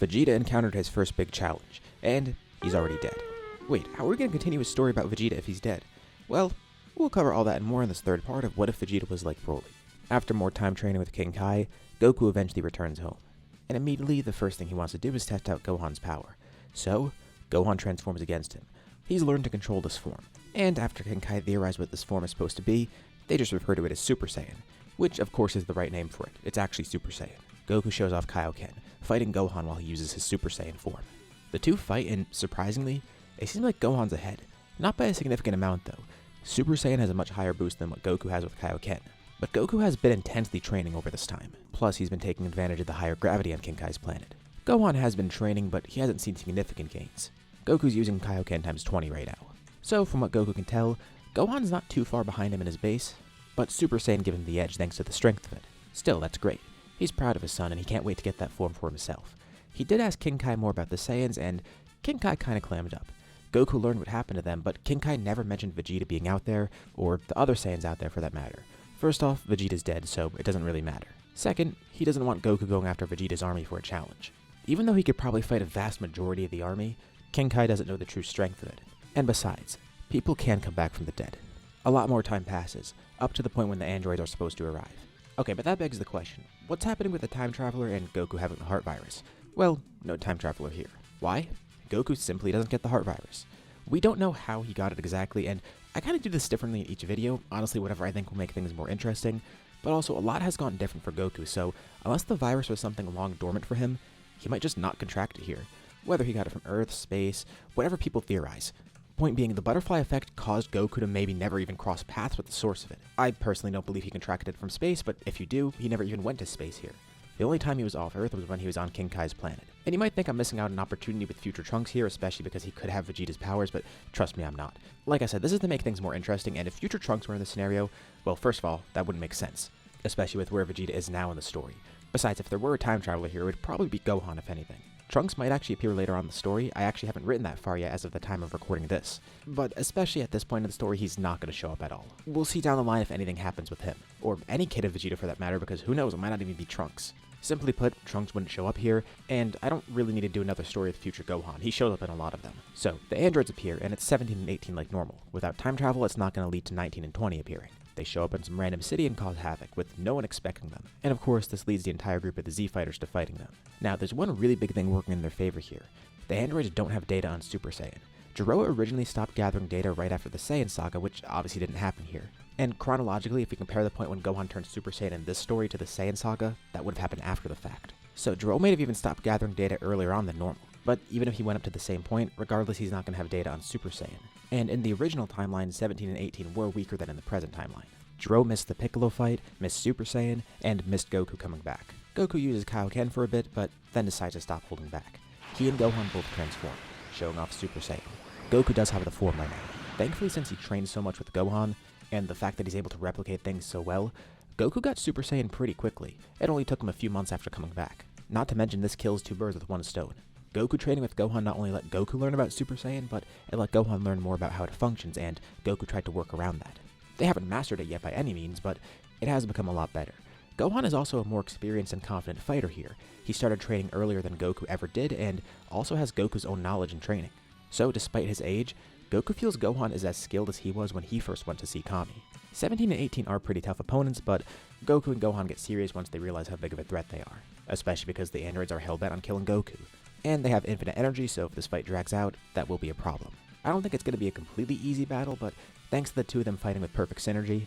Vegeta encountered his first big challenge, and he's already dead. Wait, how are we going to continue his story about Vegeta if he's dead? Well, we'll cover all that and more in this third part of What If Vegeta Was Like Broly. After more time training with King Kai, Goku eventually returns home. And immediately, the first thing he wants to do is test out Gohan's power. So, Gohan transforms against him. He's learned to control this form, and after King Kai theorized what this form is supposed to be, they just refer to it as Super Saiyan, which of course is the right name for it. It's actually Super Saiyan. Goku shows off Kaioken, fighting Gohan while he uses his Super Saiyan form. The two fight, and surprisingly, it seems like Gohan's ahead. Not by a significant amount though. Super Saiyan has a much higher boost than what Goku has with Kaioken. But Goku has been intensely training over this time, plus he's been taking advantage of the higher gravity on King Kai's planet. Gohan has been training, but he hasn't seen significant gains. Goku's using Kaioken times 20 right now. So from what Goku can tell, Gohan's not too far behind him in his base, but Super Saiyan gives him the edge thanks to the strength of it. Still, that's great. He's proud of his son and he can't wait to get that form for himself. He did ask King Kai more about the Saiyans, and King Kai kinda clammed up. Goku learned what happened to them, but King Kai never mentioned Vegeta being out there, or the other Saiyans out there for that matter. First off, Vegeta's dead, so it doesn't really matter. Second, he doesn't want Goku going after Vegeta's army for a challenge. Even though he could probably fight a vast majority of the army, King Kai doesn't know the true strength of it. And besides, people can come back from the dead. A lot more time passes, up to the point when the androids are supposed to arrive. Okay, but that begs the question, what's happening with the time traveler and Goku having the heart virus? Well, no time traveler here. Why? Goku simply doesn't get the heart virus. We don't know how he got it exactly, and I kind of do this differently in each video, honestly whatever I think will make things more interesting, but also a lot has gone different for Goku, so unless the virus was something long dormant for him, he might just not contract it here. Whether he got it from Earth, space, whatever people theorize. Point being, the butterfly effect caused Goku to maybe never even cross paths with the source of it. I personally don't believe he contracted it from space, but if you do, he never even went to space here. The only time he was off Earth was when he was on King Kai's planet. And you might think I'm missing out on an opportunity with future Trunks here, especially because he could have Vegeta's powers, but trust me, I'm not. Like I said, this is to make things more interesting, and if future Trunks were in this scenario, well, first of all, that wouldn't make sense, especially with where Vegeta is now in the story. Besides, if there were a time traveler here, it would probably be Gohan, if anything. Trunks might actually appear later on in the story. I actually haven't written that far yet as of the time of recording this. But especially at this point in the story, he's not going to show up at all. We'll see down the line if anything happens with him. Or any kid of Vegeta for that matter, because who knows, it might not even be Trunks. Simply put, Trunks wouldn't show up here, and I don't really need to do another story with future Gohan. He shows up in a lot of them. So, the androids appear, and it's 17 and 18 like normal. Without time travel, it's not going to lead to 19 and 20 appearing. They show up in some random city and cause havoc, with no one expecting them. And of course, this leads the entire group of the Z-Fighters to fighting them. Now, there's one really big thing working in their favor here. The androids don't have data on Super Saiyan. Gero originally stopped gathering data right after the Saiyan saga, which obviously didn't happen here. And chronologically, if we compare the point when Gohan turned Super Saiyan in this story to the Saiyan saga, that would have happened after the fact. So Gero may have even stopped gathering data earlier on than normal. But even if he went up to the same point, regardless he's not going to have data on Super Saiyan. And in the original timeline, 17 and 18 were weaker than in the present timeline. Gero missed the Piccolo fight, missed Super Saiyan, and missed Goku coming back. Goku uses Kaioken for a bit, but then decides to stop holding back. He and Gohan both transform, showing off Super Saiyan. Goku does have the form by now. Thankfully, since he trained so much with Gohan, and the fact that he's able to replicate things so well, Goku got Super Saiyan pretty quickly. It only took him a few months after coming back. Not to mention this kills two birds with one stone. Goku training with Gohan not only let Goku learn about Super Saiyan, but it let Gohan learn more about how it functions, and Goku tried to work around that. They haven't mastered it yet by any means, but it has become a lot better. Gohan is also a more experienced and confident fighter here. He started training earlier than Goku ever did, and also has Goku's own knowledge and training. So despite his age, Goku feels Gohan is as skilled as he was when he first went to see Kami. 17 and 18 are pretty tough opponents, but Goku and Gohan get serious once they realize how big of a threat they are, especially because the androids are hell-bent on killing Goku. And they have infinite energy, so if this fight drags out, that will be a problem. I don't think it's going to be a completely easy battle, but thanks to the two of them fighting with perfect synergy,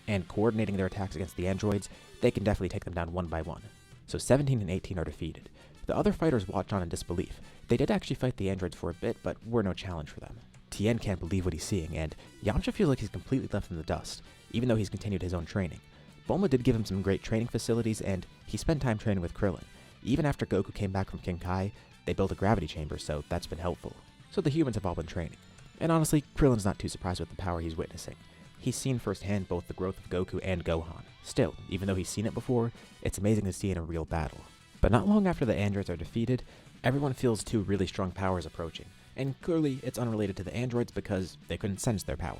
and coordinating their attacks against the androids, they can definitely take them down one by one. So 17 and 18 are defeated. The other fighters watch on in disbelief. They did actually fight the androids for a bit, but were no challenge for them. Tien can't believe what he's seeing, and Yamcha feels like he's completely left in the dust, even though he's continued his own training. Bulma did give him some great training facilities, and he spent time training with Krillin. Even after Goku came back from King Kai, they built a gravity chamber, so that's been helpful. So the humans have all been training. And honestly, Krillin's not too surprised with the power he's witnessing. He's seen firsthand both the growth of Goku and Gohan. Still, even though he's seen it before, it's amazing to see in a real battle. But not long after the androids are defeated, everyone feels two really strong powers approaching. And clearly, it's unrelated to the androids because they couldn't sense their power.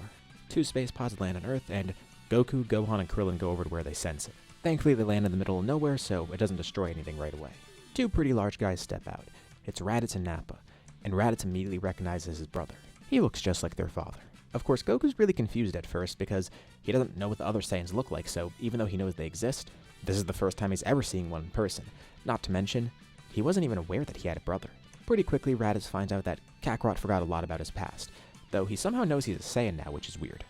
Two space pods land on Earth, and Goku, Gohan, and Krillin go over to where they sense it. Thankfully, they land in the middle of nowhere, so it doesn't destroy anything right away. Two pretty large guys step out. It's Raditz and Nappa, and Raditz immediately recognizes his brother. He looks just like their father. Of course, Goku's really confused at first because he doesn't know what the other Saiyans look like, so even though he knows they exist, this is the first time he's ever seeing one in person. Not to mention, he wasn't even aware that he had a brother. Pretty quickly, Raditz finds out that Kakarot forgot a lot about his past, though he somehow knows he's a Saiyan now, which is weird.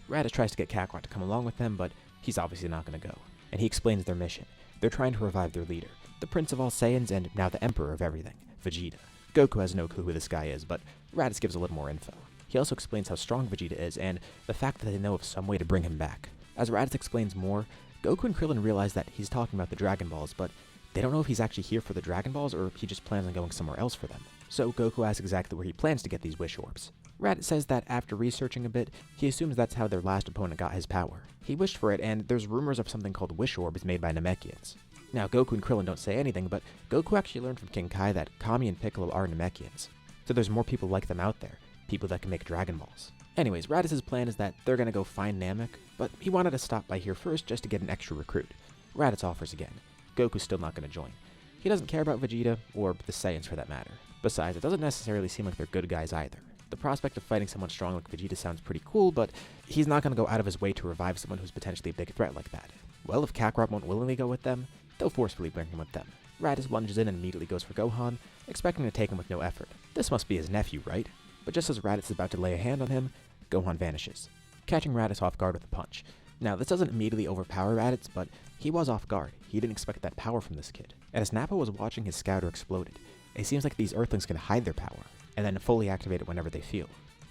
Raditz tries to get Kakarot to come along with them, but he's obviously not going to go, and he explains their mission. They're trying to revive their leader, the Prince of all Saiyans and now the Emperor of everything, Vegeta. Goku has no clue who this guy is, but Raditz gives a little more info. He also explains how strong Vegeta is and the fact that they know of some way to bring him back. As Raditz explains more, Goku and Krillin realize that he's talking about the Dragon Balls, but they don't know if he's actually here for the Dragon Balls or if he just plans on going somewhere else for them. So Goku asks exactly where he plans to get these wish orbs. Raditz says that after researching a bit, he assumes that's how their last opponent got his power. He wished for it, and there's rumors of something called wish orbs made by Namekians. Now, Goku and Krillin don't say anything, but Goku actually learned from King Kai that Kami and Piccolo are Namekians. So there's more people like them out there, people that can make Dragon Balls. Anyways, Raditz's plan is that they're gonna go find Namek, but he wanted to stop by here first just to get an extra recruit. Raditz offers again. Goku's still not gonna join. He doesn't care about Vegeta, or the Saiyans for that matter. Besides, it doesn't necessarily seem like they're good guys either. The prospect of fighting someone strong like Vegeta sounds pretty cool, but he's not gonna go out of his way to revive someone who's potentially a big threat like that. Well, if Kakarot won't willingly go with them, they'll forcefully bring him with them. Raditz lunges in and immediately goes for Gohan, expecting to take him with no effort. This must be his nephew, right? But just as Raditz is about to lay a hand on him, Gohan vanishes, catching Raditz off guard with a punch. Now, this doesn't immediately overpower Raditz, but he was off guard. He didn't expect that power from this kid. And as Nappa was watching his scouter exploded, it seems like these Earthlings can hide their power, and then fully activate it whenever they feel.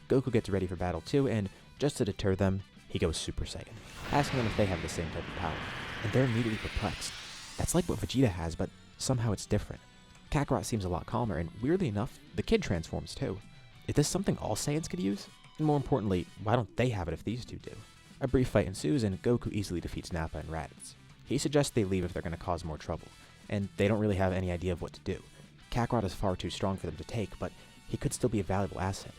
Goku gets ready for battle too, and just to deter them, he goes Super Saiyan, asking them if they have the same type of power. And they're immediately perplexed. That's like what Vegeta has, but somehow it's different. Kakarot seems a lot calmer, and weirdly enough, the kid transforms too. Is this something all Saiyans could use? And more importantly, why don't they have it if these two do? A brief fight ensues, and Goku easily defeats Nappa and Raditz. He suggests they leave if they're going to cause more trouble, and they don't really have any idea of what to do. Kakarot is far too strong for them to take, but he could still be a valuable asset.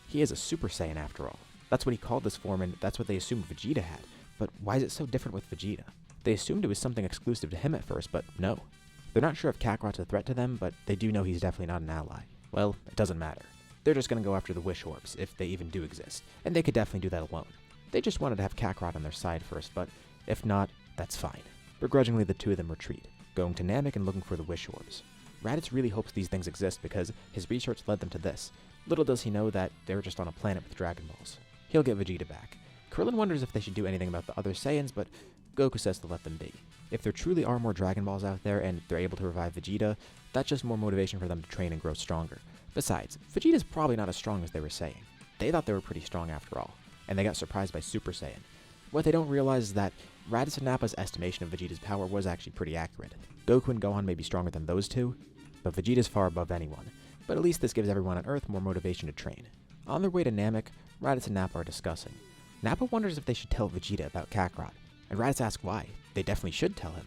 He is a Super Saiyan after all. That's what he called this form, and that's what they assumed Vegeta had. But why is it so different with Vegeta? They assumed it was something exclusive to him at first, but no. They're not sure if Kakarot's a threat to them, but they do know he's definitely not an ally. Well, it doesn't matter. They're just going to go after the wish orbs, if they even do exist, and they could definitely do that alone. They just wanted to have Kakarot on their side first, but if not, that's fine. Begrudgingly, the two of them retreat, going to Namek and looking for the wish orbs. Raditz really hopes these things exist because his research led them to this. Little does he know that they were just on a planet with Dragon Balls. He'll get Vegeta back. Krillin wonders if they should do anything about the other Saiyans, but Goku says to let them be. If there truly are more Dragon Balls out there and they're able to revive Vegeta, that's just more motivation for them to train and grow stronger. Besides, Vegeta's probably not as strong as they were saying. They thought they were pretty strong after all, and they got surprised by Super Saiyan. What they don't realize is that Raditz and Nappa's estimation of Vegeta's power was actually pretty accurate. Goku and Gohan may be stronger than those two, but Vegeta's far above anyone. But at least this gives everyone on Earth more motivation to train. On their way to Namek, Raditz and Nappa are discussing. Nappa wonders if they should tell Vegeta about Kakarot, and Raditz asks why. They definitely should tell him.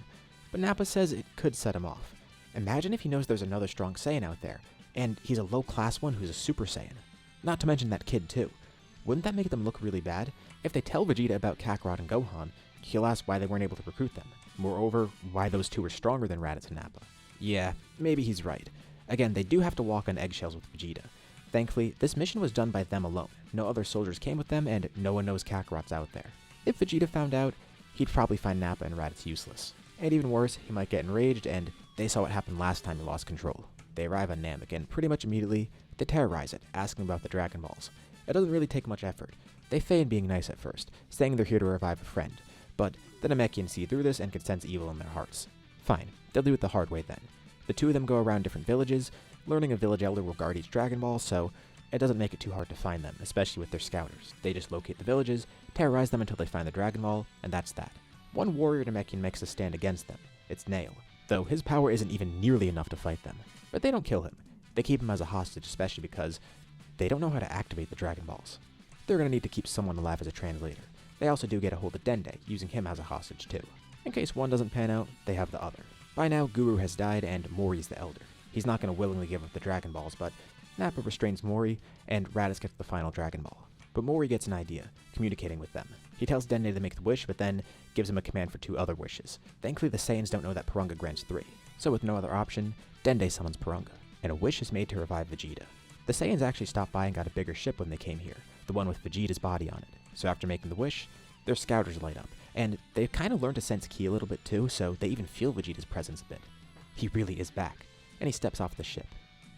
But Nappa says it could set him off. Imagine if he knows there's another strong Saiyan out there, and he's a low-class one who's a Super Saiyan. Not to mention that kid too. Wouldn't that make them look really bad? If they tell Vegeta about Kakarot and Gohan, he'll ask why they weren't able to recruit them. Moreover, why those two are stronger than Raditz and Nappa. Yeah, maybe he's right. Again, they do have to walk on eggshells with Vegeta. Thankfully, this mission was done by them alone. No other soldiers came with them, and no one knows Kakarot's out there. If Vegeta found out, he'd probably find Nappa and Raditz useless. And even worse, he might get enraged, and they saw what happened last time he lost control. They arrive on Namek, and pretty much immediately, they terrorize it, asking about the Dragon Balls. It doesn't really take much effort. They feign being nice at first, saying they're here to revive a friend. But the Namekians see through this and can sense evil in their hearts. Fine, they'll do it the hard way then. The two of them go around different villages, learning a village elder will guard each Dragon Ball, so it doesn't make it too hard to find them, especially with their scouters. They just locate the villages, terrorize them until they find the Dragon Ball, and that's that. One warrior Namekian makes a stand against them. It's Nail, though his power isn't even nearly enough to fight them. But they don't kill him. They keep him as a hostage, especially because they don't know how to activate the Dragon Balls. They're going to need to keep someone alive as a translator. They also do get a hold of Dende, using him as a hostage too. In case one doesn't pan out, they have the other. By now, Guru has died and Mori's the elder. He's not going to willingly give up the Dragon Balls, but Nappa restrains Mori, and Raditz gets the final Dragon Ball. But Mori gets an idea, communicating with them. He tells Dende to make the wish, but then gives him a command for 2 other wishes. Thankfully, the Saiyans don't know that Purunga grants 3. So with no other option, Dende summons Porunga, and a wish is made to revive Vegeta. The Saiyans actually stopped by and got a bigger ship when they came here, the one with Vegeta's body on it. So after making the wish, their scouters light up, and they've kind of learned to sense ki a little bit too, so they even feel Vegeta's presence a bit. He really is back, and he steps off the ship.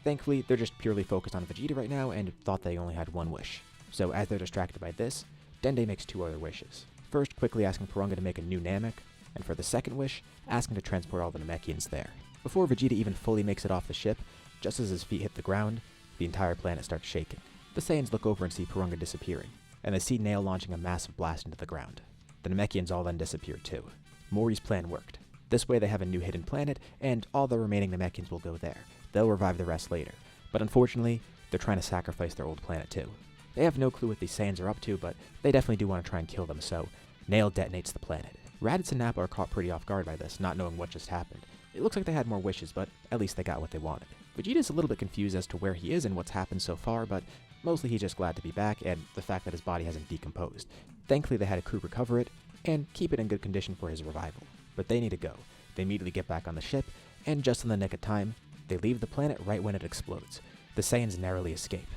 Thankfully, they're just purely focused on Vegeta right now and thought they only had one wish. So as they're distracted by this, Dende makes two other wishes. First, quickly asking Porunga to make a new Namek, and for the second wish, asking to transport all the Namekians there. Before Vegeta even fully makes it off the ship, just as his feet hit the ground, the entire planet starts shaking. The Saiyans look over and see Porunga disappearing, and they see Nail launching a massive blast into the ground. The Namekians all then disappear too. Mori's plan worked. This way they have a new hidden planet, and all the remaining Namekians will go there. They'll revive the rest later. But unfortunately, they're trying to sacrifice their old planet too. They have no clue what these Saiyans are up to, but they definitely do want to try and kill them, so Nail detonates the planet. Raditz and Nappa are caught pretty off guard by this, not knowing what just happened. It looks like they had more wishes, but at least they got what they wanted. Vegeta's a little bit confused as to where he is and what's happened so far, but mostly he's just glad to be back and the fact that his body hasn't decomposed. Thankfully they had a crew recover it and keep it in good condition for his revival. But they need to go. They immediately get back on the ship, and just in the nick of time, they leave the planet right when it explodes. The Saiyans narrowly escape.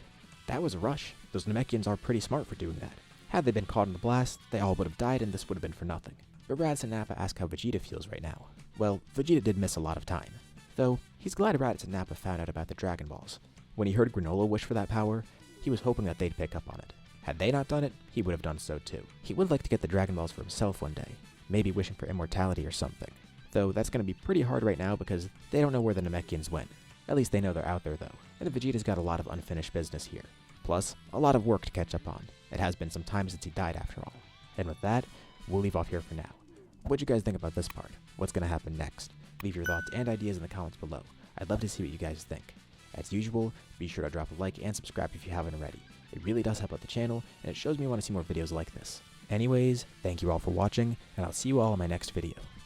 That was a rush. Those Namekians are pretty smart for doing that. Had they been caught in the blast, they all would have died and this would have been for nothing. But Raditz and Nappa ask how Vegeta feels right now. Well, Vegeta did miss a lot of time. Though, he's glad Raditz and Nappa found out about the Dragon Balls. When he heard Granola wish for that power, he was hoping that they'd pick up on it. Had they not done it, he would have done so too. He would like to get the Dragon Balls for himself one day, maybe wishing for immortality or something. Though that's going to be pretty hard right now because they don't know where the Namekians went. At least they know they're out there though, and Vegeta's got a lot of unfinished business here. Plus, a lot of work to catch up on. It has been some time since he died after all. And with that, we'll leave off here for now. What'd you guys think about this part? What's going to happen next? Leave your thoughts and ideas in the comments below. I'd love to see what you guys think. As usual, be sure to drop a like and subscribe if you haven't already. It really does help out the channel, and it shows me you want to see more videos like this. Anyways, thank you all for watching, and I'll see you all in my next video.